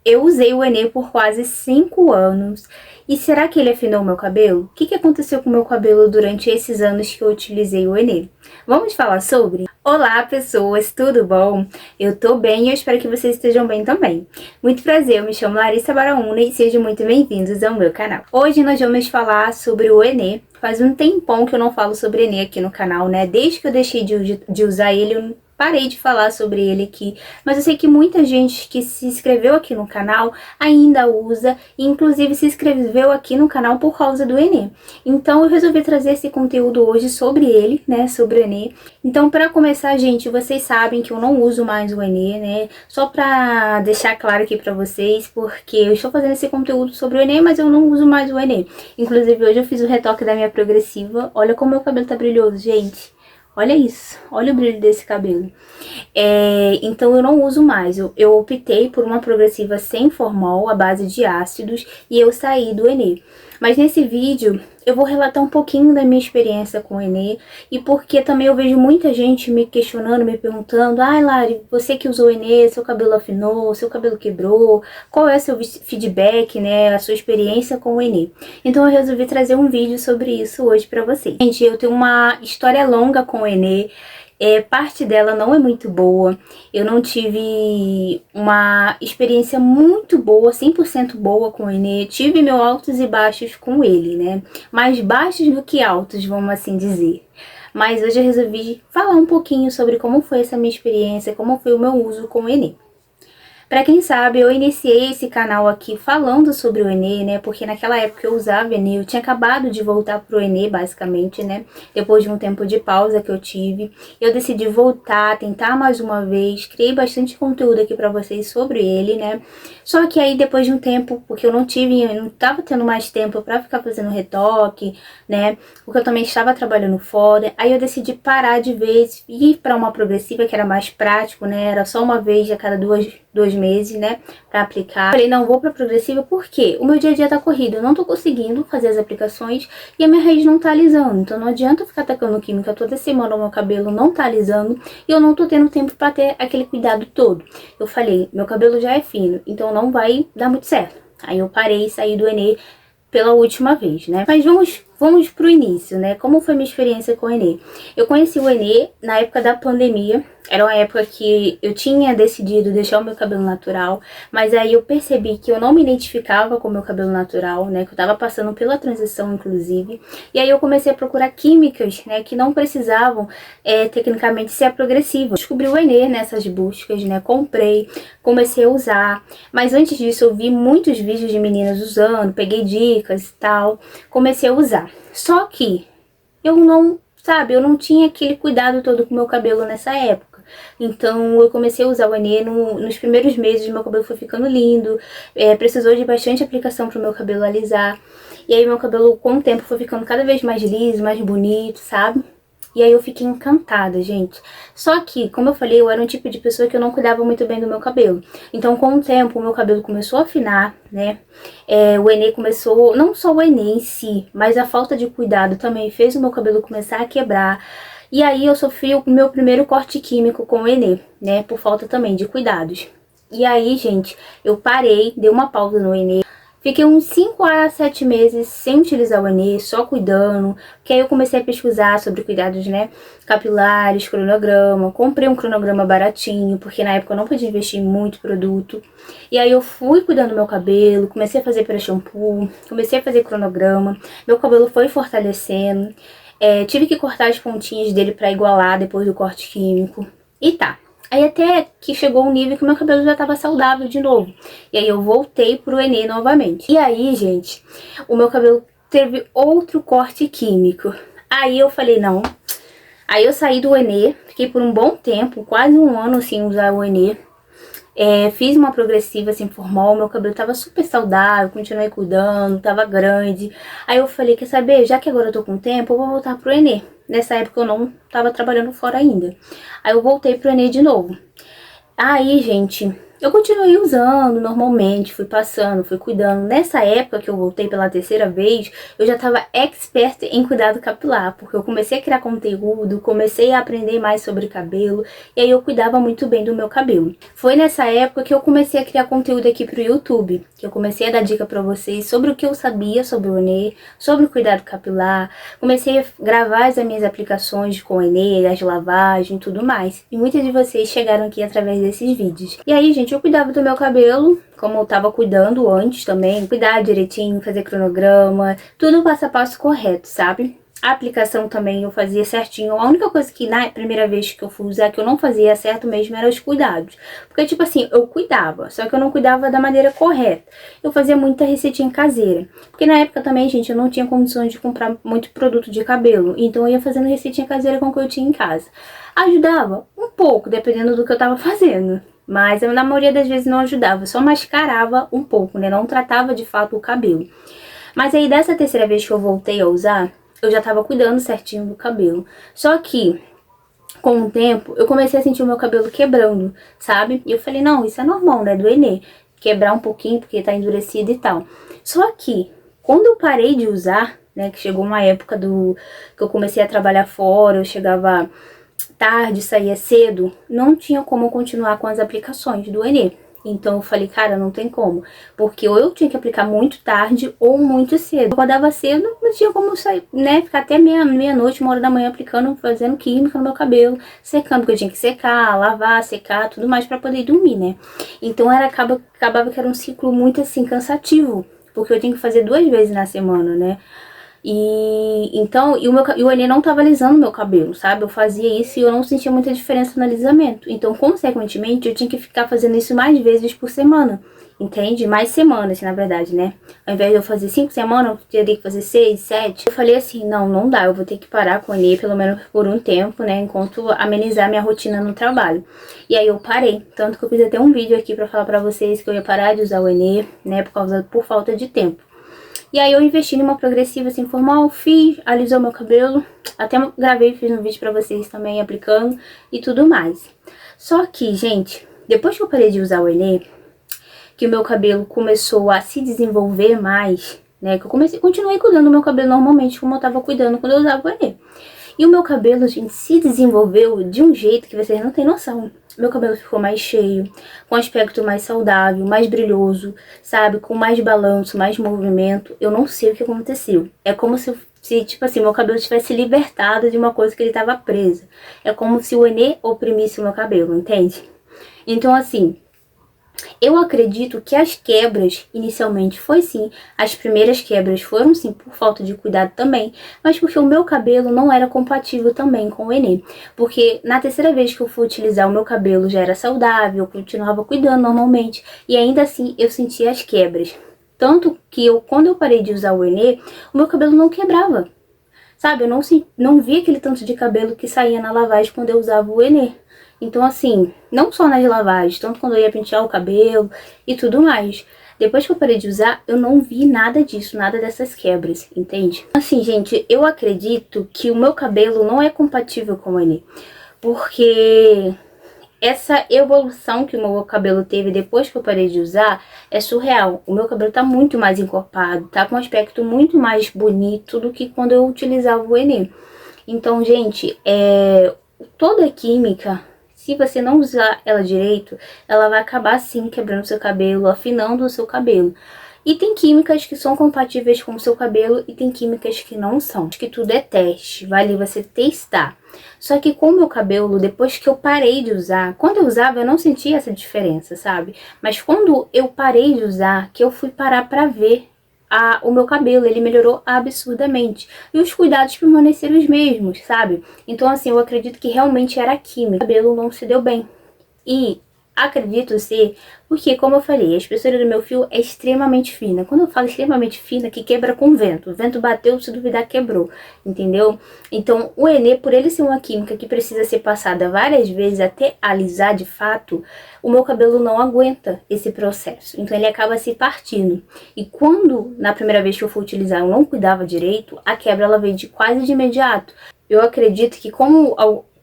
Eu usei o Enê por quase 5 anos. E será que ele afinou o meu cabelo? O que aconteceu com o meu cabelo durante esses anos que eu utilizei o Enê? Vamos falar sobre? Olá, pessoas, tudo bom? Eu tô bem e eu espero que vocês estejam bem também. Muito prazer, eu me chamo Larissa Baraúna e sejam muito bem-vindos ao meu canal. Hoje nós vamos falar sobre o Enê. Faz um tempão que eu não falo sobre Enê aqui no canal, né? Desde que eu deixei de usar ele, eu parei de falar sobre ele aqui, mas eu sei que muita gente que se inscreveu aqui no canal ainda usa, e inclusive se inscreveu aqui no canal por causa do Enê. Então eu resolvi trazer esse conteúdo hoje sobre ele, né, sobre o Enê. Então, para começar, gente, vocês sabem que eu não uso mais o Enê, né, só pra deixar claro aqui pra vocês, porque eu estou fazendo esse conteúdo sobre o Enê, mas eu não uso mais o Enê. Inclusive hoje eu fiz o retoque da minha progressiva, olha como meu cabelo tá brilhoso, gente. Olha isso, olha o brilho desse cabelo. Então eu não uso mais, eu optei por uma progressiva sem formol, à base de ácidos, e eu saí do Enê. Mas nesse vídeo eu vou relatar um pouquinho da minha experiência com o Enê, e porque também eu vejo muita gente me questionando, me perguntando: ai, Lari, você que usou o Enê, seu cabelo afinou, seu cabelo quebrou, qual é o seu feedback, né, a sua experiência com o Enê? Então eu resolvi trazer um vídeo sobre isso hoje pra vocês. Gente, eu tenho uma história longa com o Enê. Parte dela não é muito boa, eu não tive uma experiência muito boa, 100% boa com o Enê, tive meus altos e baixos com ele, né, mais baixos do que altos, vamos assim dizer. Mas hoje eu resolvi falar um pouquinho sobre como foi essa minha experiência, como foi o meu uso com o Enê. Pra quem sabe, eu iniciei esse canal aqui falando sobre o Enê, né, porque naquela época eu usava Enê, eu tinha acabado de voltar pro Enê, basicamente, né, depois de um tempo de pausa que eu tive, eu decidi voltar, tentar mais uma vez, criei bastante conteúdo aqui pra vocês sobre ele, né, só que aí depois de um tempo, porque eu não tava tendo mais tempo pra ficar fazendo retoque, né, porque eu também estava trabalhando fora, aí eu decidi parar de vez e ir pra uma progressiva que era mais prático, né, era só uma vez a cada dois meses, né, pra aplicar. Falei, não, vou pra progressiva porque o meu dia a dia tá corrido, eu não tô conseguindo fazer as aplicações e a minha raiz não tá alisando, então não adianta eu ficar atacando química toda semana, o meu cabelo não tá alisando e eu não tô tendo tempo pra ter aquele cuidado todo. Eu falei, meu cabelo já é fino, então não vai dar muito certo. Aí eu parei e saí do Enê pela última vez, né, mas vamos pro início, né, como foi minha experiência com o Enê. Eu conheci o Enê na época da pandemia. Era uma época que eu tinha decidido deixar o meu cabelo natural, mas aí eu percebi que eu não me identificava com o meu cabelo natural, né, que eu tava passando pela transição, inclusive, e aí eu comecei a procurar químicas, né, que não precisavam, tecnicamente, ser progressivas. Descobri o Enê nessas buscas, né, comprei, comecei a usar, mas antes disso eu vi muitos vídeos de meninas usando, peguei dicas e tal, comecei a usar. Só que eu não tinha aquele cuidado todo com o meu cabelo nessa época. Então eu comecei a usar o Enê nos primeiros meses, meu cabelo foi ficando lindo, precisou de bastante aplicação para o meu cabelo alisar. E aí meu cabelo com o tempo foi ficando cada vez mais liso, mais bonito, sabe? E aí eu fiquei encantada, gente. Só que, como eu falei, eu era um tipo de pessoa que eu não cuidava muito bem do meu cabelo. Então, com o tempo, o meu cabelo começou a afinar, né? O Enê começou, não só o Enê em si, mas a falta de cuidado também fez o meu cabelo começar a quebrar. E aí eu sofri o meu primeiro corte químico com o Enê, né? Por falta também de cuidados. E aí, gente, eu parei, dei uma pausa no Enê. Fiquei uns 5 a 7 meses sem utilizar o Enê, só cuidando, que aí eu comecei a pesquisar sobre cuidados, né, capilares, cronograma, comprei um cronograma baratinho, porque na época eu não podia investir em muito produto, e aí eu fui cuidando do meu cabelo, comecei a fazer pré-shampoo, comecei a fazer cronograma, meu cabelo foi fortalecendo, tive que cortar as pontinhas dele pra igualar depois do corte químico, e tá. Aí até que chegou um nível que o meu cabelo já tava saudável de novo. E aí eu voltei pro Enê novamente. E aí, gente, o meu cabelo teve outro corte químico. Aí eu falei, não. Aí eu saí do Enê, fiquei por um bom tempo, quase um ano sem usar o Enê. Fiz uma progressiva sem formol, meu cabelo tava super saudável, continuei cuidando, tava grande. Aí eu falei, quer saber, já que agora eu tô com tempo, eu vou voltar pro Enê. Nessa época eu não tava trabalhando fora ainda. Aí eu voltei pro Enê de novo. Aí, gente, Eu continuei usando normalmente, fui passando, fui cuidando. Nessa época que eu voltei pela terceira vez, eu já estava expert em cuidado capilar, porque eu comecei a criar conteúdo, comecei a aprender mais sobre cabelo, e aí eu cuidava muito bem do meu cabelo. Foi nessa época que eu comecei a criar conteúdo aqui pro YouTube, que eu comecei a dar dica pra vocês sobre o que eu sabia sobre o Enê, sobre o cuidado capilar, comecei a gravar as minhas aplicações com o Enê, as lavagens e tudo mais. E muitos de vocês chegaram aqui através desses vídeos. E aí, gente, eu cuidava do meu cabelo, como eu tava cuidando antes também, cuidar direitinho, fazer cronograma, tudo passo a passo correto, sabe? A aplicação também eu fazia certinho. A única coisa que na primeira vez que eu fui usar que eu não fazia certo mesmo era os cuidados. Porque, tipo assim, eu cuidava, só que eu não cuidava da maneira correta. Eu fazia muita receitinha caseira. Porque na época também, gente, eu não tinha condições de comprar muito produto de cabelo. Então eu ia fazendo receitinha caseira com o que eu tinha em casa. Ajudava um pouco, dependendo do que eu tava fazendo. Mas eu, na maioria das vezes, não ajudava. Só mascarava um pouco, né? Não tratava de fato o cabelo. Mas aí, dessa terceira vez que eu voltei a usar, eu já tava cuidando certinho do cabelo. Só que, com o tempo, eu comecei a sentir o meu cabelo quebrando, sabe? E eu falei, não, isso é normal, né, do Enê. Quebrar um pouquinho, porque tá endurecido e tal. Só que, quando eu parei de usar, né, que chegou uma época que eu comecei a trabalhar fora, eu chegava tarde, saía cedo, não tinha como continuar com as aplicações do Enê. Então eu falei, cara, não tem como. Porque ou eu tinha que aplicar muito tarde ou muito cedo. Eu acordava cedo, não tinha como sair, né? Ficar até meia-noite, 1 hora da manhã aplicando, fazendo química no meu cabelo, secando, porque eu tinha que secar, lavar, secar, tudo mais pra poder dormir, né? Então acabava que era um ciclo muito assim, cansativo. Porque eu tinha que fazer 2 vezes na semana, né? E o Enê não tava alisando meu cabelo, sabe? Eu fazia isso e eu não sentia muita diferença no alisamento. Então, consequentemente, eu tinha que ficar fazendo isso mais vezes por semana. Entende? Mais semanas, na verdade, né? Ao invés de eu fazer 5 semanas, eu teria que fazer 6, 7. Eu falei assim, não dá, eu vou ter que parar com o Enê, pelo menos por um tempo, né? Enquanto amenizar minha rotina no trabalho. E aí eu parei. Tanto que eu fiz até um vídeo aqui pra falar pra vocês que eu ia parar de usar o Enê, né? Por falta de tempo. E aí eu investi numa progressiva assim, formal, fiz, alisou meu cabelo, até gravei, fiz um vídeo pra vocês também aplicando e tudo mais. Só que, gente, depois que eu parei de usar o Enê, que o meu cabelo começou a se desenvolver mais, né, que continuei cuidando do meu cabelo normalmente, como eu tava cuidando quando eu usava o Enê. E o meu cabelo, gente, se desenvolveu de um jeito que vocês não têm noção. Meu cabelo ficou mais cheio, com aspecto mais saudável, mais brilhoso, sabe? Com mais balanço, mais movimento. Eu não sei o que aconteceu. É como se tipo assim, meu cabelo tivesse libertado de uma coisa que ele estava presa. É como se o Enê oprimisse o meu cabelo, entende? Então, assim, eu acredito que as quebras, inicialmente, foi sim, as primeiras quebras foram sim por falta de cuidado também, mas porque o meu cabelo não era compatível também com o Enê. Porque na terceira vez que eu fui utilizar, o meu cabelo já era saudável, eu continuava cuidando normalmente, e ainda assim eu sentia as quebras. Tanto que quando eu parei de usar o Enê, o meu cabelo não quebrava. Sabe, eu não via aquele tanto de cabelo que saía na lavagem quando eu usava o Enê. Então, assim, não só nas lavagens, tanto quando eu ia pentear o cabelo e tudo mais. Depois que eu parei de usar, eu não vi nada disso, nada dessas quebras, entende? Assim, gente, eu acredito que o meu cabelo não é compatível com o Enê. Porque essa evolução que o meu cabelo teve depois que eu parei de usar é surreal. O meu cabelo tá muito mais encorpado, tá com um aspecto muito mais bonito do que quando eu utilizava o Enê. Então, gente, toda química, se você não usar ela direito, ela vai acabar sim quebrando o seu cabelo, afinando o seu cabelo. E tem químicas que são compatíveis com o seu cabelo e tem químicas que não são. Acho que tudo é teste, vale você testar. Só que com o meu cabelo, depois que eu parei de usar, quando eu usava eu não sentia essa diferença, sabe? Mas quando eu parei de usar, que eu fui parar pra ver o meu cabelo, ele melhorou absurdamente. E os cuidados permaneceram os mesmos, sabe? Então assim, eu acredito que realmente era a química. O cabelo não se deu bem. E acredito ser, porque como eu falei, a espessura do meu fio é extremamente fina. Quando eu falo extremamente fina, que quebra com vento. O vento bateu, se duvidar, quebrou. Entendeu? Então, o Enê, por ele ser uma química que precisa ser passada várias vezes até alisar de fato, o meu cabelo não aguenta esse processo. Então, ele acaba se partindo. E quando, na primeira vez que eu for utilizar, eu não cuidava direito, a quebra ela veio quase de imediato. Eu acredito que como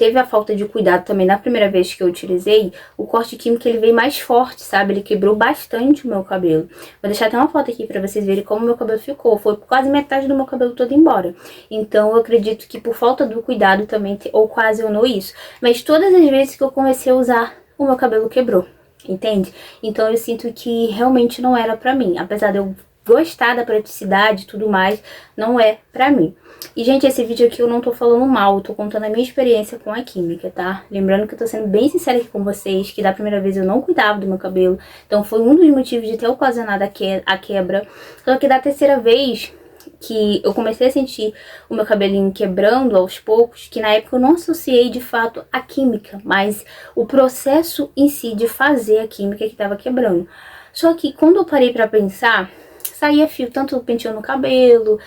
teve a falta de cuidado também na primeira vez que eu utilizei, o corte químico ele veio mais forte, sabe? Ele quebrou bastante o meu cabelo. Vou deixar até uma foto aqui pra vocês verem como o meu cabelo ficou. Foi quase metade do meu cabelo todo embora. Então eu acredito que por falta do cuidado também ocasionou isso. Mas todas as vezes que eu comecei a usar, o meu cabelo quebrou. Entende? Então eu sinto que realmente não era pra mim. Apesar de eu gostar da praticidade e tudo mais, não é pra mim. E, gente, esse vídeo aqui eu não tô falando mal, eu tô contando a minha experiência com a química, tá? Lembrando que eu tô sendo bem sincera aqui com vocês, que da primeira vez eu não cuidava do meu cabelo, então foi um dos motivos de ter ocasionado a quebra. Só que da terceira vez que eu comecei a sentir o meu cabelinho quebrando aos poucos, que na época eu não associei de fato a química, mas o processo em si de fazer a química que tava quebrando. Só que quando eu parei pra pensar, saía fio, tanto penteando o cabelo,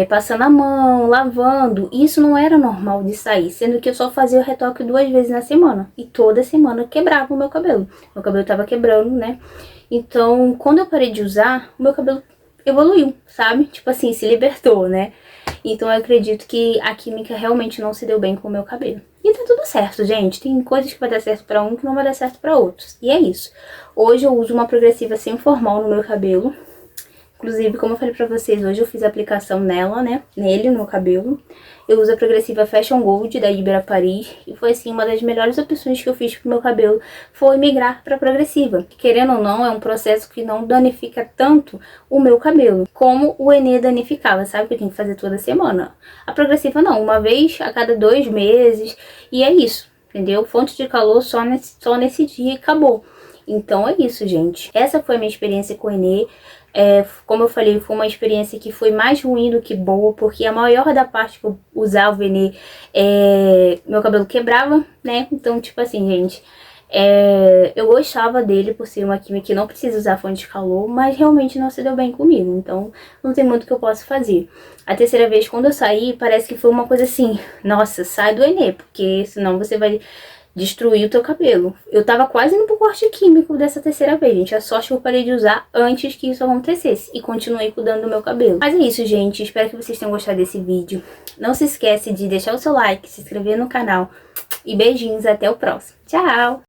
passando a mão, lavando. E isso não era normal de sair, sendo que eu só fazia o retoque 2 vezes na semana. E toda semana quebrava o meu cabelo. Meu cabelo tava quebrando, né? Então, quando eu parei de usar, o meu cabelo evoluiu, sabe? Tipo assim, se libertou, né? Então eu acredito que a química realmente não se deu bem com o meu cabelo. E tá tudo certo, gente. Tem coisas que vai dar certo pra um que não vai dar certo pra outros. E é isso. Hoje eu uso uma progressiva semi-formal no meu cabelo. Inclusive, como eu falei pra vocês, hoje eu fiz a aplicação nela, né? Nele, no meu cabelo. Eu uso a progressiva Fashion Gold da Ibera Paris. E foi, assim, uma das melhores opções que eu fiz pro meu cabelo. Foi migrar pra progressiva. Querendo ou não, é um processo que não danifica tanto o meu cabelo. Como o Enê danificava, sabe? Que eu tinha que fazer toda semana. A progressiva não, uma vez a cada 2 meses. E é isso, entendeu? Fonte de calor só nesse dia e acabou. Então é isso, gente. Essa foi a minha experiência com o Enê. Como eu falei, foi uma experiência que foi mais ruim do que boa, porque a maior da parte que eu usava o Enê, meu cabelo quebrava, né? Então, tipo assim, gente, eu gostava dele por ser uma química que não precisa usar fonte de calor, mas realmente não se deu bem comigo, então não tem muito que eu possa fazer. A terceira vez, quando eu saí, parece que foi uma coisa assim, nossa, sai do Enê, porque senão você vai destruir o teu cabelo. Eu tava quase indo pro corte químico dessa terceira vez, gente. A sorte que eu parei de usar antes que isso acontecesse. E continuei cuidando do meu cabelo. Mas é isso, gente. Espero que vocês tenham gostado desse vídeo. Não se esquece de deixar o seu like, se inscrever no canal. E beijinhos, até o próximo. Tchau!